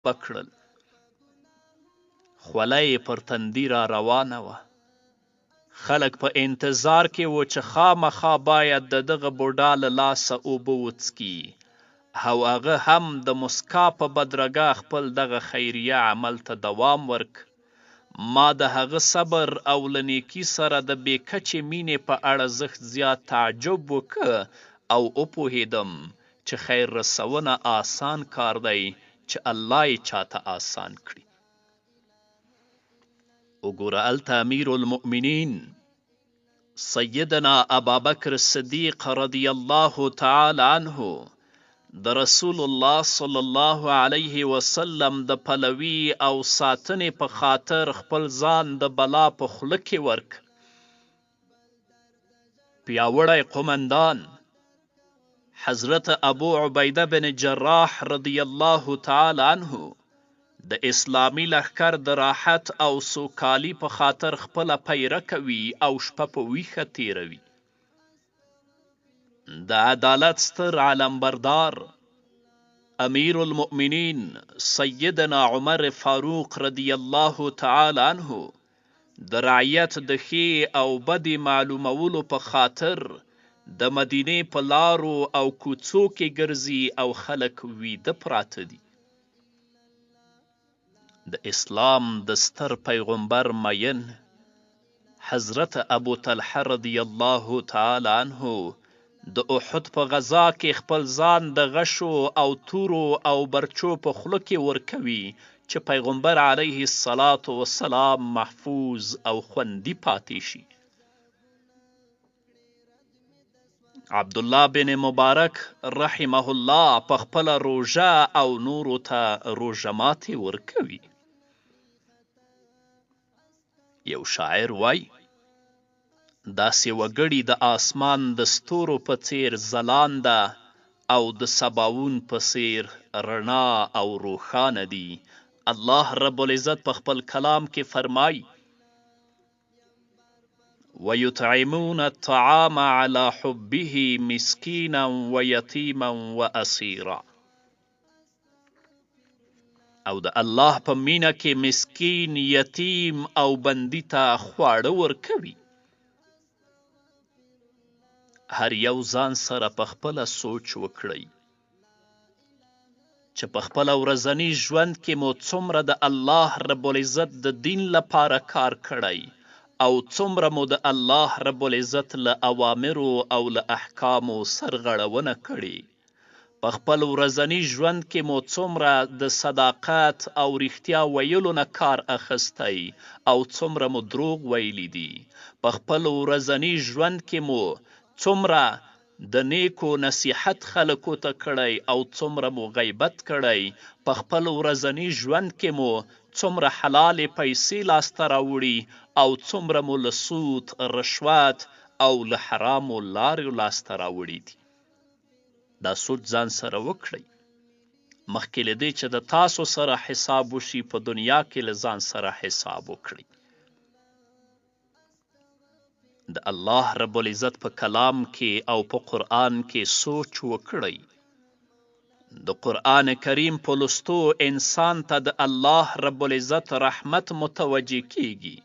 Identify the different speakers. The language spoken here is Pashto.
Speaker 1: پکړل. خوله یې پر تندي را روانه وه. خلک په انتظار کې و چې خامخا باید د دغه بوډا له لاسه اوبه وڅکي او هغه هم د مسکا په بدرګه خپل دغه خیریه عمل ته دوام ورک. ما د هغه صبر او له نیکي سره د بې کچې مینې په اړه زښت زیات تعجب وکړ او وپوهېدم چې خیر رسونه آسان کار دی چې الله یې چاته آسان کړي. وګوره هلته امیر المؤمنین سیدنا ابابکر صدیق رضی الله تعالی عنه د رسول الله صلی الله علیه وسلم د پلوي او ساتنې په خاطر خپل ځان د بلا په خوله کې ورک. پیاوړی قومندان حضرت ابو عبیده بن جراح رضی الله تعالی عنه د اسلامي لښکر د راحت او سوکالي په خاطر خپله پیره کوي او شپه په ویښه تیروي. د عدالت ستر علمبردار امیر المؤمنین سیدنا عمر فاروق رضی الله تعالی عنه د رعیت د ښې او بدې معلومولو په خاطر د مدینې په لارو او کوڅو کې ګرځي او خلک ویده پراته دي. د اسلام د ستر پیغمبر مین حضرت ابو طلحه رضی الله تعالی عنه د احد په غزا کې خپل ځان د غشو او تورو او برچو په خوله کې ورکوي چې پیغمبر علیه السلام محفوظ او خوندي پاتې شي. عبدالله بن مبارک رحمه الله په خپله روژه او نورو ته روژه ماتې ورکوي. یو شاعر وای داسې وګړي د آسمان د ستورو په څیر ځلانده او د سباوون په څیر رڼا او روښانه دي. الله رب العزت په خپل کلام کې فرمای وَيُطْعِمُونَ الطَّعَامَ عَلَى حُبِّهِ مِسْكِينًا وَيَتِيمًا وَأَسِيرًا. او د الله په مینه کې مسکین، یتیم او بندي ته خواړه ورکوي. هر یو ځان سره په خپله سوچ وکړئ چې په خپله ورځني ژوند کې مو څومره د الله رب العزت د دین لپاره کار کړی او څومره مو د الله رب العزت له اوامرو او له احکامو سرغړونه کړې. په خپل ورځني ژوند کې مو څومره د صداقت او رښتیا ویلو نه کار اخیستی او څومره مو دروغ ویلی دي. په خپل ورځني ژوند کې مو څومره د نیکو نصیحت خلکو ته کړی او څومره مو غیبت کړی. په خپل ورځني ژوند کې مو څومره حلالې پیسې لاسته راوړي او څومره مو له سود، رشوت او له حرامو لارو لاسته راوړي دي. دا سوچ ځان سره وکړئ مخکې له دې چې د تاسو سره حساب وشي. په دنیا کې له ځان سره حساب وکړئ. د الله رب العزت په کلام کې او په قرآن کې سوچ وکړئ. د قرآن کریم په لوستو انسان ته د الله رب العزت رحمت متوجه کیږي